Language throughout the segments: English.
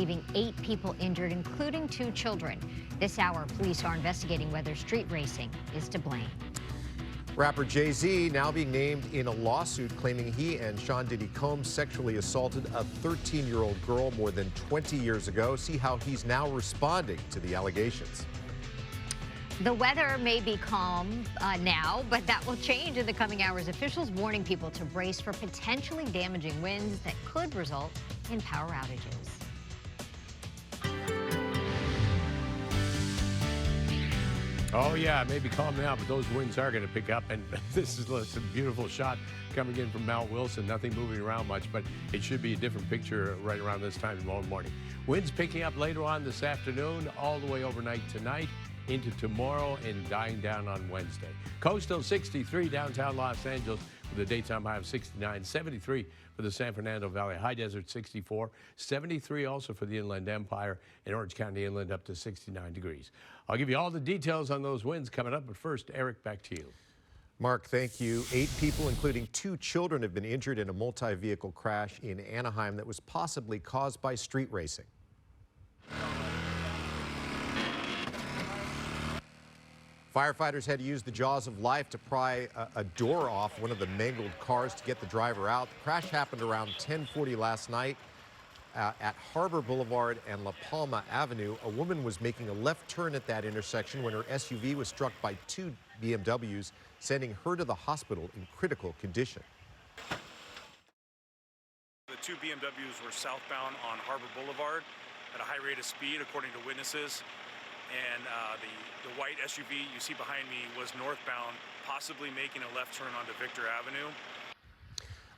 leaving 8 people injured, including 2 children. This hour, police are investigating whether street racing is to blame. Rapper Jay-Z now being named in a lawsuit claiming he and Sean Diddy Combs sexually assaulted a 13-year-old girl more than 20 years ago. See how he's now responding to the allegations. The weather may be calm now, but that will change in the coming hours. Officials warning people to brace for potentially damaging winds that could result in power outages. Oh, yeah, it may be calm now, but those winds are going to pick up. And this is a beautiful shot coming in from Mount Wilson. Nothing moving around much, but it should be a different picture right around this time tomorrow morning. Winds picking up later on this afternoon, all the way overnight tonight into tomorrow, and dying down on Wednesday. Coastal 63 downtown Los Angeles with a daytime high of 69, 73 for the San Fernando Valley, High Desert 64, 73 also for the Inland Empire and Orange County Inland up to 69 degrees. I'll give you all the details on those winds coming up, but first, Eric, back to you. Mark, thank you. 8 people, including 2 children, have been injured in a multi-vehicle crash in Anaheim that was possibly caused by street racing. Firefighters had to use the jaws of life to pry a door off one of the mangled cars to get the driver out. The crash happened around 10:40 last night at Harbor Boulevard and La Palma Avenue. A woman was making a left turn at that intersection when her SUV was struck by 2 BMWs, sending her to the hospital in critical condition. The 2 BMWs were southbound on Harbor Boulevard at a high rate of speed, according to witnesses. And the white SUV you see behind me was northbound, possibly making a left turn onto Victor Avenue.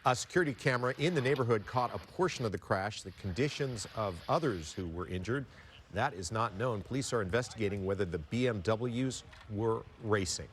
A security camera in the neighborhood caught a portion of the crash. The conditions of others who were injured, that is not known. Police are investigating whether the BMWs were racing.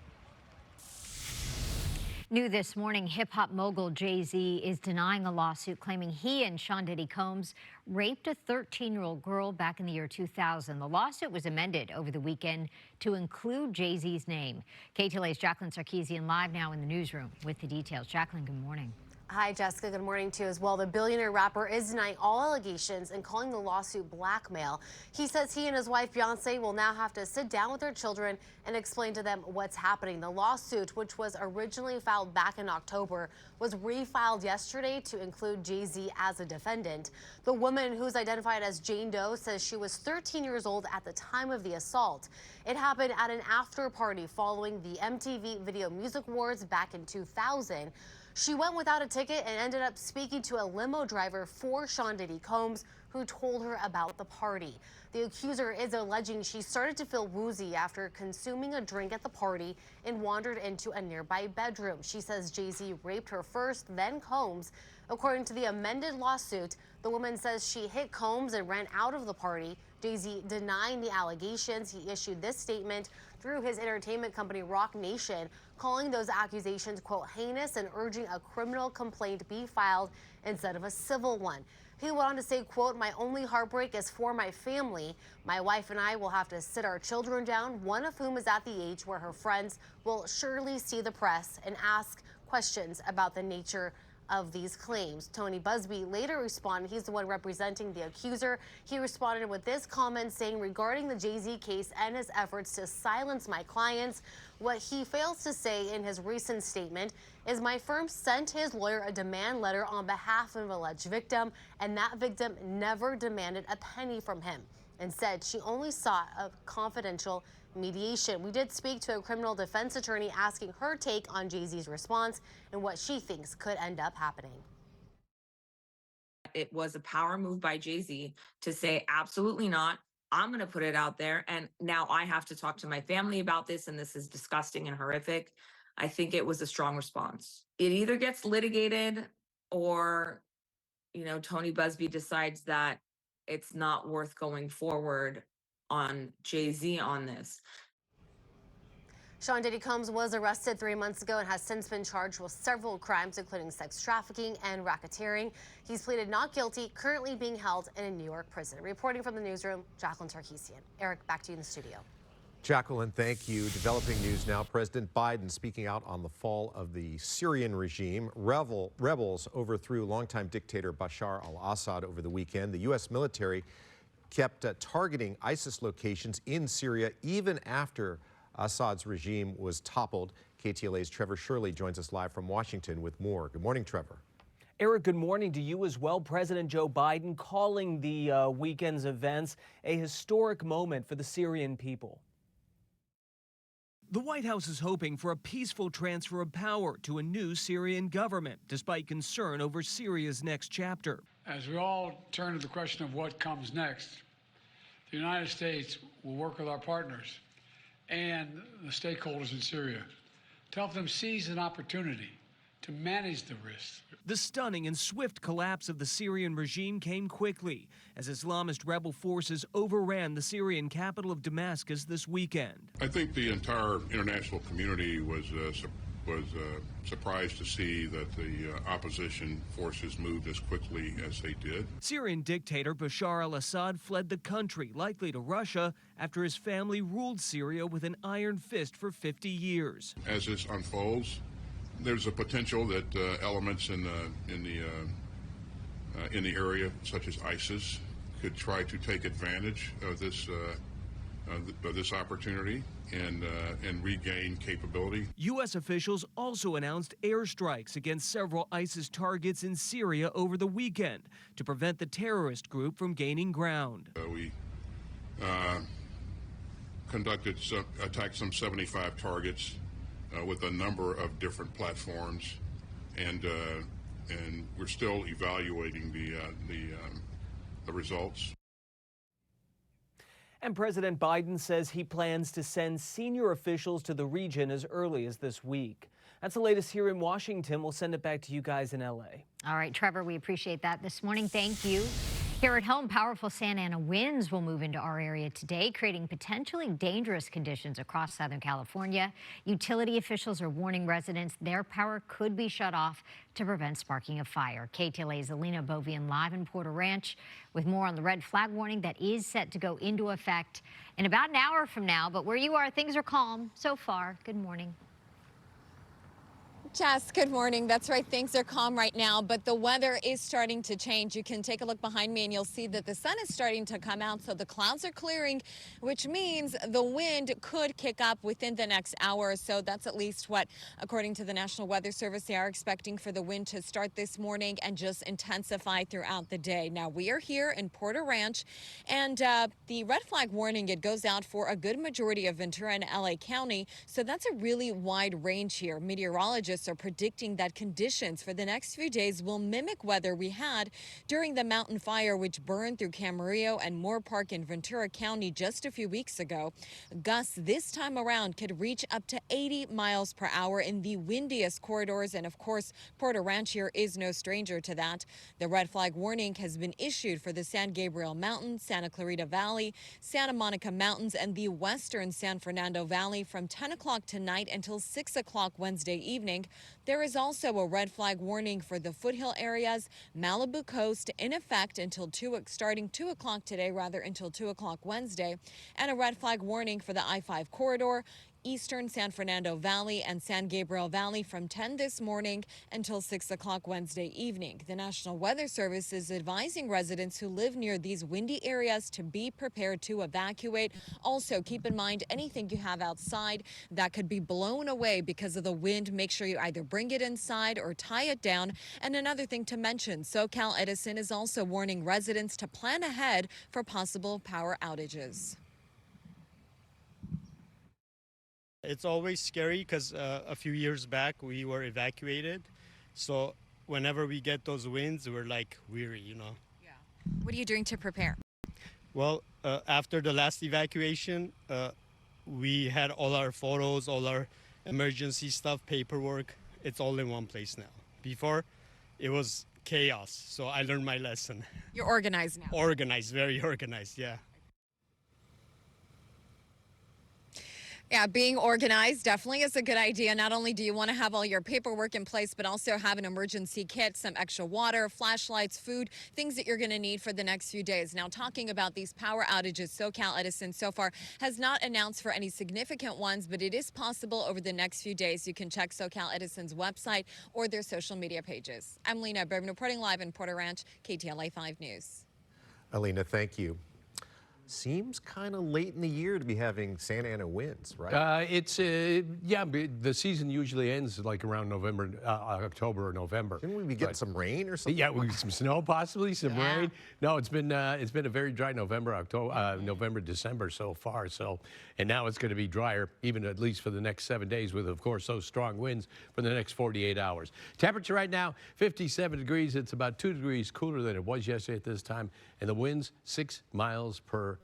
New this morning, hip-hop mogul Jay-Z is denying a lawsuit claiming he and Sean Diddy Combs raped a 13-year-old girl back in the year 2000. The lawsuit was amended over the weekend to include Jay-Z's name. KTLA's Jacqueline Sarkeesian live now in the newsroom with the details. Jacqueline, good morning. Hi, Jessica. Good morning to you as well. The billionaire rapper is denying all allegations and calling the lawsuit blackmail. He says he and his wife, Beyonce, will now have to sit down with their children and explain to them what's happening. The lawsuit, which was originally filed back in October, was refiled yesterday to include Jay-Z as a defendant. The woman, who's identified as Jane Doe, says she was 13 years old at the time of the assault. It happened at an after party following the MTV Video Music Awards back in 2000. She went without a ticket and ended up speaking to a limo driver for Sean Diddy Combs, who told her about the party. The accuser is alleging she started to feel woozy after consuming a drink at the party and wandered into a nearby bedroom. She says Jay-Z raped her first, then Combs. According to the amended lawsuit, the woman says she hit Combs and ran out of the party. Jay-Z denying the allegations. He issued this statement through his entertainment company Roc Nation, calling those accusations, quote, heinous and urging a criminal complaint be filed instead of a civil one. He went on to say, quote, my only heartbreak is for my family. My wife and I will have to sit our children down, one of whom is at the age where her friends will surely see the press and ask questions about the nature of these claims. Tony Busby later responded. He's the one representing the accuser. He responded with this comment saying, regarding the Jay-Z case and his efforts to silence my clients, what he fails to say in his recent statement is my firm sent his lawyer a demand letter on behalf of an alleged victim, and that victim never demanded a penny from him and said she only sought a confidential mediation. We did speak to a criminal defense attorney asking her take on Jay-Z's response and what she thinks could end up happening. It was a power move by Jay-Z to say, absolutely not. I'm going to put it out there. And now I have to talk to my family about this. And this is disgusting and horrific. I think it was a strong response. It either gets litigated or, Tony Busby decides that it's not worth going forward on Jay-Z on this. Sean Diddy Combs was arrested 3 months ago and has since been charged with several crimes, including sex trafficking and racketeering. He's pleaded not guilty, currently being held in a New York prison. Reporting from the newsroom, Jacqueline Sarkeesian. Eric, back to you in the studio. Jacqueline, thank you. Developing news now. President Biden speaking out on the fall of the Syrian regime. Rebels overthrew longtime dictator Bashar al-Assad over the weekend. The U.S. military kept targeting ISIS locations in Syria even after Assad's regime was toppled. KTLA's Trevor Shirley joins us live from Washington with more. Good morning, Trevor. Eric, good morning to you as well. President Joe Biden calling the weekend's events a historic moment for the Syrian people. The White House is hoping for a peaceful transfer of power to a new Syrian government, despite concern over Syria's next chapter. As we all turn to the question of what comes next, the United States will work with our partners and the stakeholders in Syria to help them seize an opportunity to manage the risks. The stunning and swift collapse of the Syrian regime came quickly as Islamist rebel forces overran the Syrian capital of Damascus this weekend. I think the entire international community was surprised to see that the opposition forces moved as quickly as they did. Syrian dictator Bashar al-Assad fled the country, likely to Russia, after his family ruled Syria with an iron fist for 50 years. As this unfolds, there's a potential that elements in the area, such as ISIS, could try to take advantage of this opportunity and regain capability. U.S. officials also announced airstrikes against several ISIS targets in Syria over the weekend to prevent the terrorist group from gaining ground. We attacked some 75 targets with a number of different platforms, and we're still evaluating the results. And President Biden says he plans to send senior officials to the region as early as this week. That's the latest here in Washington. We'll send it back to you guys in L.A. All right, Trevor, we appreciate that this morning. Thank you. Here at home, powerful Santa Ana winds will move into our area today, creating potentially dangerous conditions across Southern California. Utility officials are warning residents their power could be shut off to prevent sparking of fire. KTLA's Alina Bovian live in Porter Ranch with more on the red flag warning that is set to go into effect in about an hour from now. But where you are, things are calm so far. Good morning. Jess, good morning. That's right. Things are calm right now, but the weather is starting to change. You can take a look behind me and you'll see that the sun is starting to come out. So the clouds are clearing, which means the wind could kick up within the next hour or so. That's at least what, according to the National Weather Service, they are expecting for the wind to start this morning and just intensify throughout the day. Now, we are here in Porter Ranch, and the red flag warning, it goes out for a good majority of Ventura and LA County. So that's a really wide range here. Meteorologists are predicting that conditions for the next few days will mimic weather we had during the mountain fire which burned through Camarillo and Moore Park in Ventura County just a few weeks ago. Gusts this time around could reach up to 80 miles per hour in the windiest corridors, and of course Porter Ranch here is no stranger to that. The red flag warning has been issued for the San Gabriel Mountains, Santa Clarita Valley, Santa Monica Mountains, and the western San Fernando Valley from 10 o'clock tonight until 6 o'clock Wednesday evening. There is also a red flag warning for the foothill areas, Malibu Coast, in effect until starting 2 o'clock today, until 2 o'clock Wednesday, and a red flag warning for the I-5 corridor, eastern San Fernando Valley and San Gabriel Valley from 10 this morning until 6 o'clock Wednesday evening. The National Weather Service is advising residents who live near these windy areas to be prepared to evacuate. Also, keep in mind anything you have outside that could be blown away because of the wind. Make sure you either bring it inside or tie it down. And another thing to mention, SoCal Edison is also warning residents to plan ahead for possible power outages. It's always scary because a few years back we were evacuated. So whenever we get those winds, we're like weary, you know. Yeah. What are you doing to prepare? Well, after the last evacuation, we had all our photos, all our emergency stuff, paperwork. It's all in one place now. Before, it was chaos. So I learned my lesson. You're organized now. Organized, very organized, yeah. Yeah, being organized definitely is a good idea. Not only do you want to have all your paperwork in place, but also have an emergency kit, some extra water, flashlights, food, things that you're going to need for the next few days. Now, talking about these power outages, SoCal Edison so far has not announced for any significant ones, but it is possible over the next few days. You can check SoCal Edison's website or their social media pages. I'm Lena Bergman reporting live in Porter Ranch, KTLA 5 News. Alina, thank you. Seems kind of late in the year to be having Santa Ana winds, right? Yeah, the season usually ends like around November, October or November. Shouldn't we be getting some rain or something? Yeah, some snow possibly, some rain. No, it's been a very dry November, November, December so far. So, and now it's going to be drier, even at least for the next 7 days, with of course those strong winds for the next 48 hours. Temperature right now 57 degrees. It's about 2 degrees cooler than it was yesterday at this time, and the winds 6 miles per